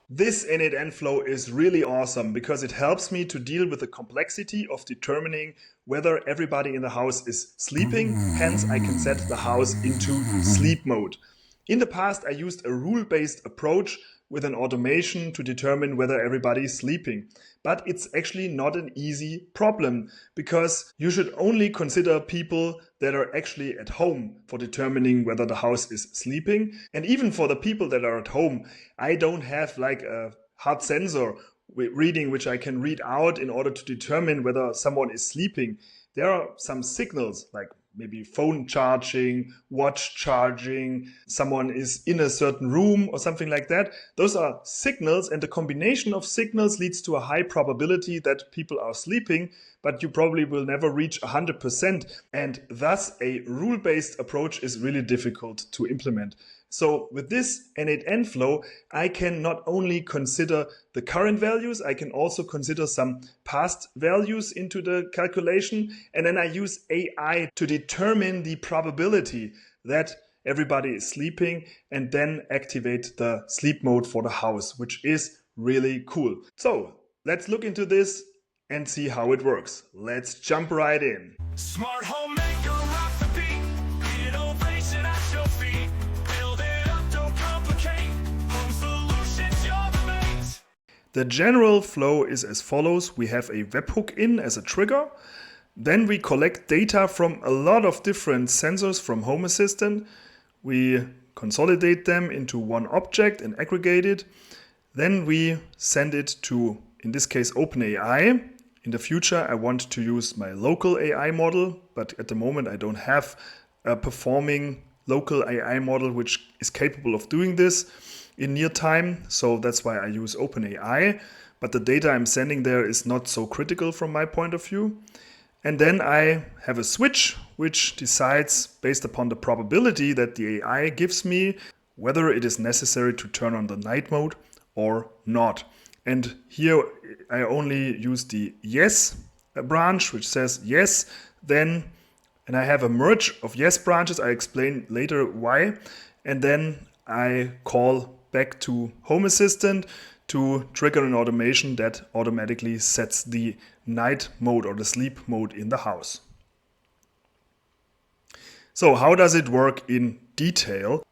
This n8n flow is really awesome because it helps me to deal with the complexity of determining whether everybody in the house is sleeping. Hence, I can set the house into sleep mode. In the past, I used a rule-based approach with an automation to determine whether everybody is sleeping. But it's actually not an easy problem because you should only consider people that are actually at home for determining whether the house is sleeping. And even for the people that are at home, I don't have like a hard sensor reading which I can read out in order to determine whether someone is sleeping. There are some signals like maybe phone charging, watch charging, someone is in a certain room or something like that. Those are signals, and the combination of signals leads to a high probability that people are sleeping, but you probably will never reach 100%, and thus a rule-based approach is really difficult to implement. So with this n8n flow, I can not only consider the current values, I can also consider some past values into the calculation. And then I use AI to determine the probability that everybody is sleeping and then activate the sleep mode for the house, which is really cool. So let's look into this and see how it works. Let's jump right in. Smart home maker, rock the beat. Innovation at your feet. Build it up, don't complicate. Home solutions, you're the mate. The general flow is as follows. We have a webhook in as a trigger. Then we collect data from a lot of different sensors from Home Assistant. We consolidate them into one object and aggregate it. Then we send it to, in this case, OpenAI. In the future, I want to use my local AI model, but at the moment I don't have a performing local AI model which is capable of doing this in near time. So that's why I use OpenAI. But the data I'm sending there is not so critical from my point of view. And then I have a switch which decides, based upon the probability that the AI gives me, whether it is necessary to turn on the night mode or not. And here I only use the yes branch, which says yes, then, and I have a merge of yes branches. I explain later why. And then I call back to Home Assistant to trigger an automation that automatically sets the night mode or the sleep mode in the house. So how does it work in detail?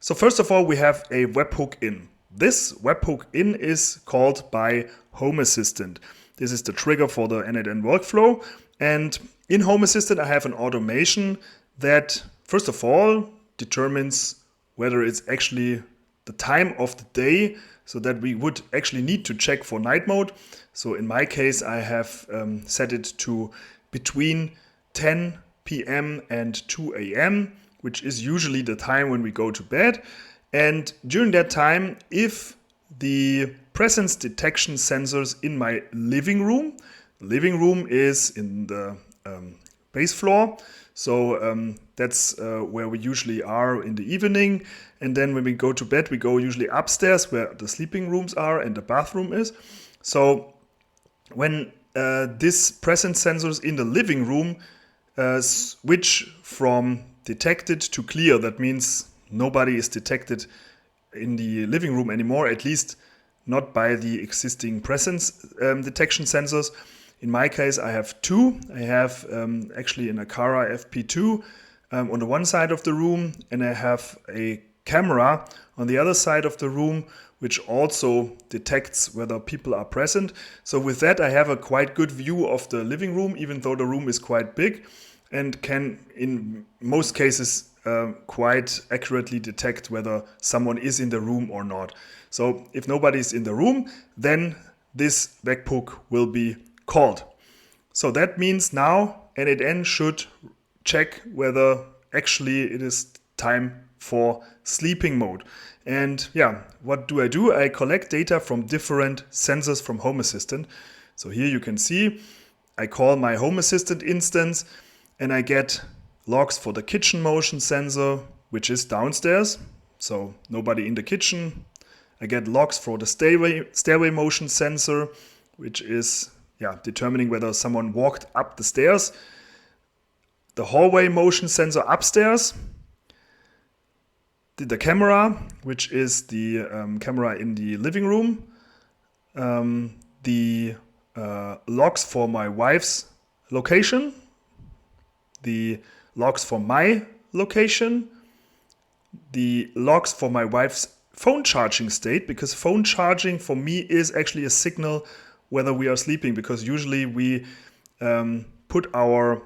So first of all, we have a webhook in. This webhook in is called by Home Assistant. This is the trigger for the n8n workflow. And in Home Assistant, I have an automation that, first of all, determines whether it's actually the time of the day, so that we would actually need to check for night mode. So in my case, I have set it to between 10 p.m. and 2 a.m., which is usually the time when we go to bed. And during that time, if the presence detection sensors in my living room is in the base floor, so that's where we usually are in the evening. And then when we go to bed, we go usually upstairs where the sleeping rooms are and the bathroom is. So when this presence sensors in the living room switch from detected to clear, that means nobody is detected in the living room anymore, at least not by the existing presence detection sensors. In my case, I have two. I have actually an Aqara FP2 on the one side of the room, and I have a camera on the other side of the room, which also detects whether people are present. So with that, I have a quite good view of the living room, even though the room is quite big, and can, in most cases, quite accurately detect whether someone is in the room or not. So if nobody is in the room, then this webhook will be called. So that means now n8n should check whether actually it is time for sleeping mode. And yeah, what do? I collect data from different sensors from Home Assistant. So here you can see I call my Home Assistant instance and I get logs for the kitchen motion sensor, which is downstairs. So nobody in the kitchen. I get logs for the stairway motion sensor, which is determining whether someone walked up the stairs. The hallway motion sensor upstairs. the camera, which is the camera in the living room, the logs for my wife's location, the logs for my location, the logs for my wife's phone charging state, because phone charging for me is actually a signal whether we are sleeping, because usually we put our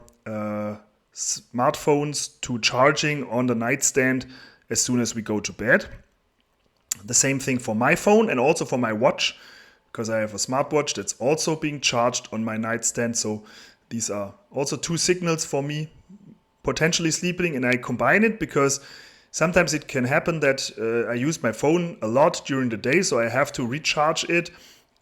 smartphones to charging on the nightstand as soon as we go to bed. The same thing for my phone and also for my watch, because I have a smartwatch that's also being charged on my nightstand. So these are also two signals for me potentially sleeping, and I combine it because sometimes it can happen that I use my phone a lot during the day, so I have to recharge it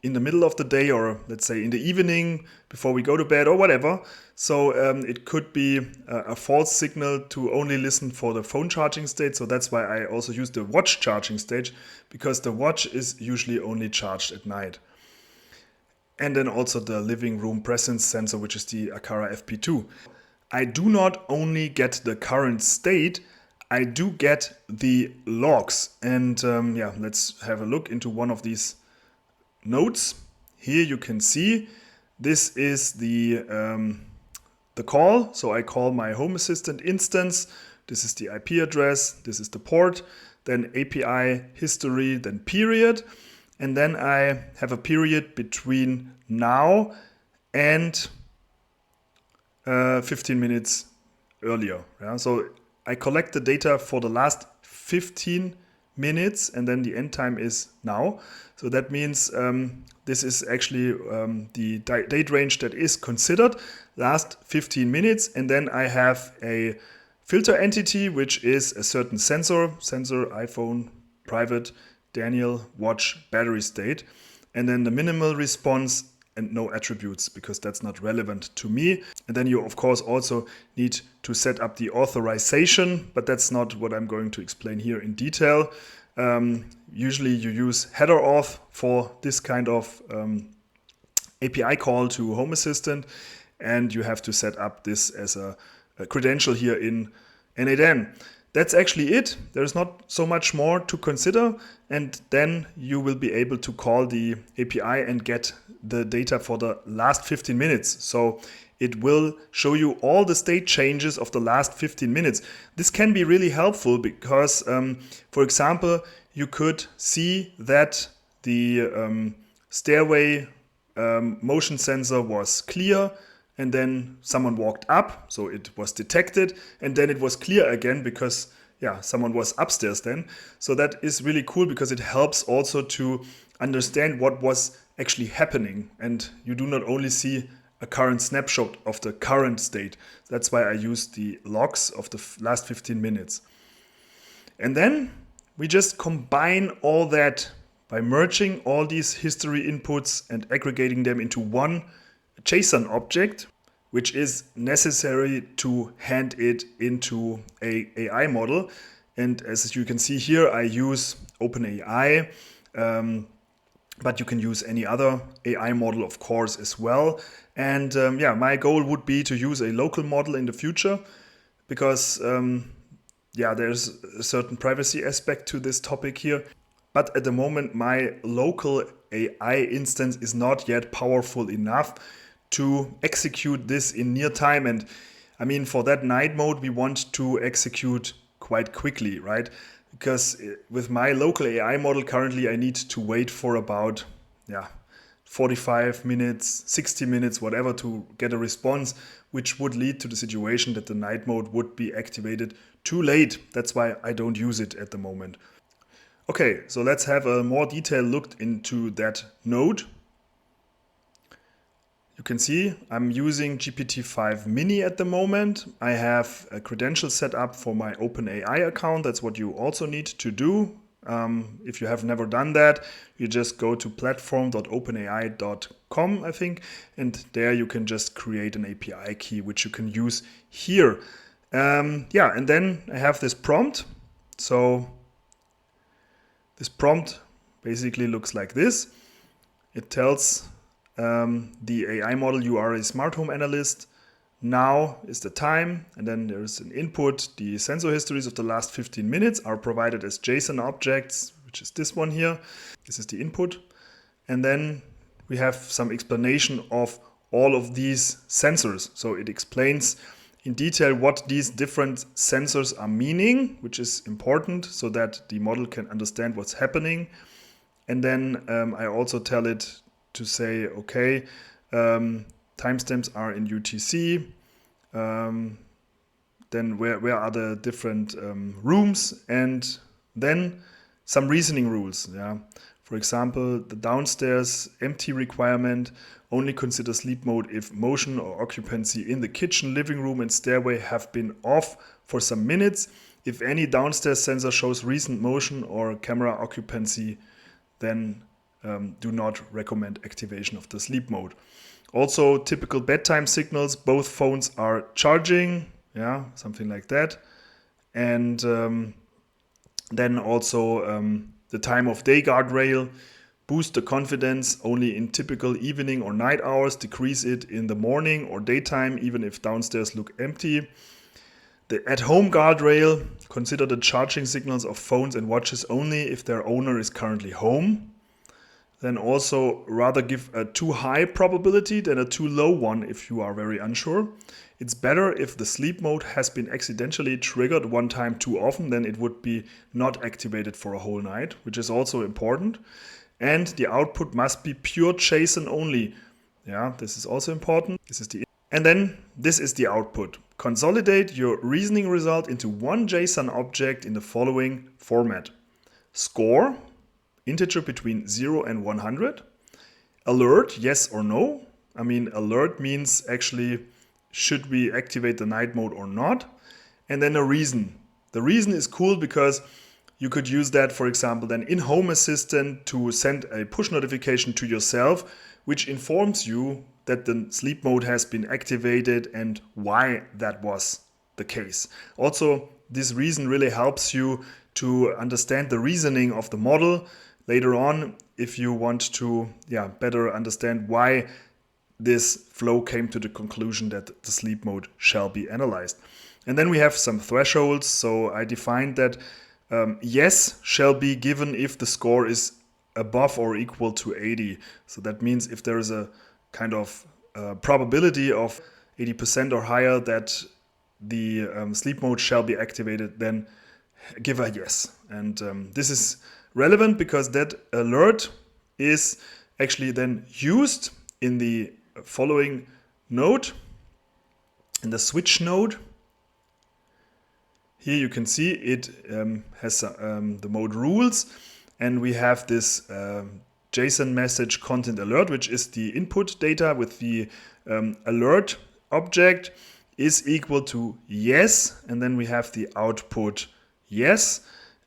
in the middle of the day, or let's say in the evening before we go to bed or whatever. So it could be a false signal to only listen for the phone charging state. So that's why I also use the watch charging state, because the watch is usually only charged at night. And then also the living room presence sensor, which is the Aqara FP2. I do not only get the current state, I do get the logs. And let's have a look into one of these nodes. Here you can see this is the call. So I call my Home Assistant instance. This is the IP address. This is the port. Then API history. Then period. And then I have a period between now and 15 minutes earlier. Yeah? So I collect the data for the last 15 minutes, and then the end time is now. So that means this is actually the date range that is considered, last 15 minutes. And then I have a filter entity, which is a certain sensor, iPhone, private, Daniel, watch, battery state. And then the minimal response and no attributes, because that's not relevant to me. And then you, of course, also need to set up the authorization, but that's not what I'm going to explain here in detail. Usually you use header auth for this kind of API call to Home Assistant, and you have to set up this as a credential here in n8n. That's actually it. There's not so much more to consider, and then you will be able to call the API and get the data for the last 15 minutes. So it will show you all the state changes of the last 15 minutes. This can be really helpful because, for example, you could see that the stairway motion sensor was clear, and then someone walked up, so it was detected, and then it was clear again because someone was upstairs then. So that is really cool because it helps also to understand what was actually happening, and you do not only see a current snapshot of the current state. That's why I use the logs of the last 15 minutes. And then we just combine all that by merging all these history inputs and aggregating them into one JSON object, which is necessary to hand it into a AI model. And as you can see here, I use OpenAI, but you can use any other AI model, of course, as well. And my goal would be to use a local model in the future because there's a certain privacy aspect to this topic here. But at the moment, my local AI instance is not yet powerful enough to execute this in near time. And I mean, for that night mode, we want to execute quite quickly, right? Because with my local AI model currently, I need to wait for about 45 minutes, 60 minutes, whatever, to get a response, which would lead to the situation that the night mode would be activated too late. That's why I don't use it at the moment. Okay, so let's have a more detailed look into that node. You can see I'm using GPT-5 Mini at the moment. I have a credential set up for my OpenAI account. That's what you also need to do. If you have never done that, you just go to platform.openai.com, I think, and there you can just create an API key, which you can use here. And then I have this prompt. So this prompt basically looks like this. It tells the AI model you are a smart home analyst. now is the time, and then there is an input. The sensor histories of the last 15 minutes are provided as JSON objects, which is this one here. This is the input. And then we have some explanation of all of these sensors. So it explains in detail what these different sensors are meaning, which is important so that the model can understand what's happening. And then I also tell it to say, okay, timestamps are in UTC. Then where are the different rooms, and then some reasoning rules. Yeah, for example, the downstairs empty requirement only consider sleep mode if motion or occupancy in the kitchen, living room, and stairway have been off for some minutes. If any downstairs sensor shows recent motion or camera occupancy, then do not recommend activation of the sleep mode. Also, typical bedtime signals, both phones are charging, yeah, something like that. And then also the time of day guardrail, boost the confidence only in typical evening or night hours, decrease it in the morning or daytime, even if downstairs look empty. The at-home guardrail, consider the charging signals of phones and watches only if their owner is currently home. Then also rather give a too high probability than a too low one if you are very unsure. It's better if the sleep mode has been accidentally triggered one time too often, then it would be not activated for a whole night, which is also important. And the output must be pure JSON only. Yeah, this is also important. And then this is the output. Consolidate your reasoning result into one JSON object in the following format. Score, integer between 0 and 100. Alert, yes or no. I mean, alert means actually, should we activate the night mode or not? And then a reason. The reason is cool because you could use that, for example, then in Home Assistant to send a push notification to yourself, which informs you that the sleep mode has been activated and why that was the case. Also, this reason really helps you to understand the reasoning of the model later on if you want to better understand why this flow came to the conclusion that the sleep mode shall be analyzed. And then we have some thresholds. So I defined that yes shall be given if the score is above or equal to 80. So that means if there is a kind of probability of 80% or higher that the sleep mode shall be activated, then give a yes. And this is relevant because that alert is actually then used in the following node, in the switch node. Here you can see it has the mode rules, and we have this JSON message content alert, which is the input data with the alert object is equal to yes, and then we have the output yes,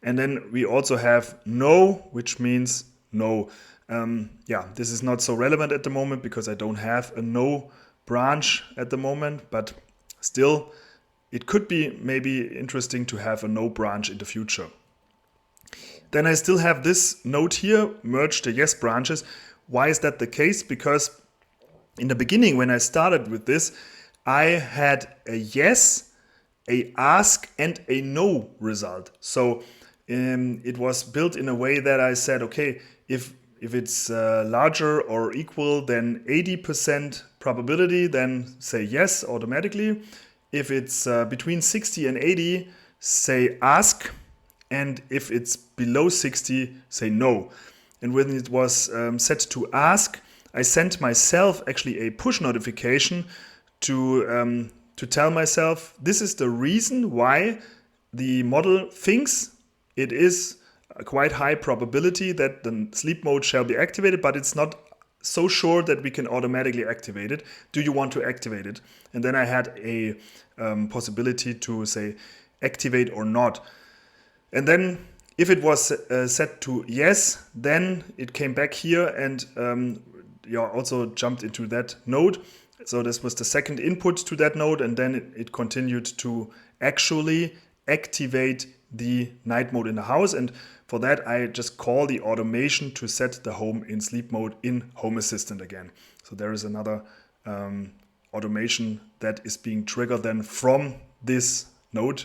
and then we also have no, which means no. This is not so relevant at the moment because I don't have a no branch at the moment, but still it could be maybe interesting to have a no branch in the future. Then I still have this node here, merge the yes branches. Why is that the case? Because in the beginning when I started with this, I had a yes, a ask, and a no result. So it was built in a way that I said, okay, if it's larger or equal than 80% probability, then say yes automatically. If it's between 60 and 80, say ask. And if it's below 60, say no. And when it was set to ask, I sent myself actually a push notification to tell myself this is the reason why the model thinks it is a quite high probability that the sleep mode shall be activated, but it's not so sure that we can automatically activate it. Do you want to activate it? And then I had a possibility to say activate or not. And then if it was set to yes, then it came back here and also jumped into that node. So this was the second input to that node, and then it continued to actually activate the night mode in the house. And for that, I just call the automation to set the home in sleep mode in Home Assistant again. So there is another automation that is being triggered then from this node,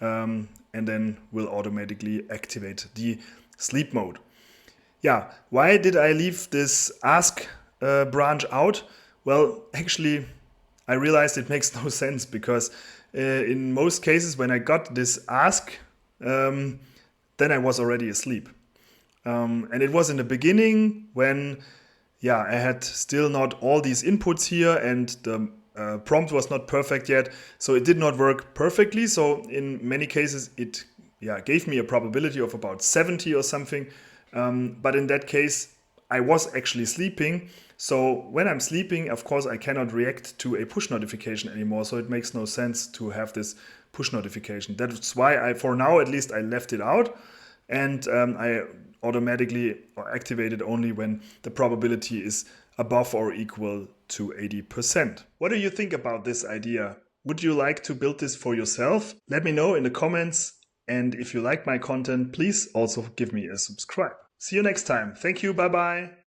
and then will automatically activate the sleep mode. Yeah, why did I leave this ask branch out? Well, actually, I realized it makes no sense, because in most cases when I got this ask, then I was already asleep. And it was in the beginning when, yeah, I had still not all these inputs here, and the prompt was not perfect yet, so it did not work perfectly. So in many cases it gave me a probability of about 70 or something, but in that case I was actually sleeping. So when I'm sleeping, of course I cannot react to a push notification anymore, so it makes no sense to have this push notification. That's why for now at least, I left it out, and I automatically activate it only when the probability is above or equal to 80%. What do you think about this idea? Would you like to build this for yourself? Let me know in the comments, and if you like my content, please also give me a subscribe. See you next time. Thank you, bye bye.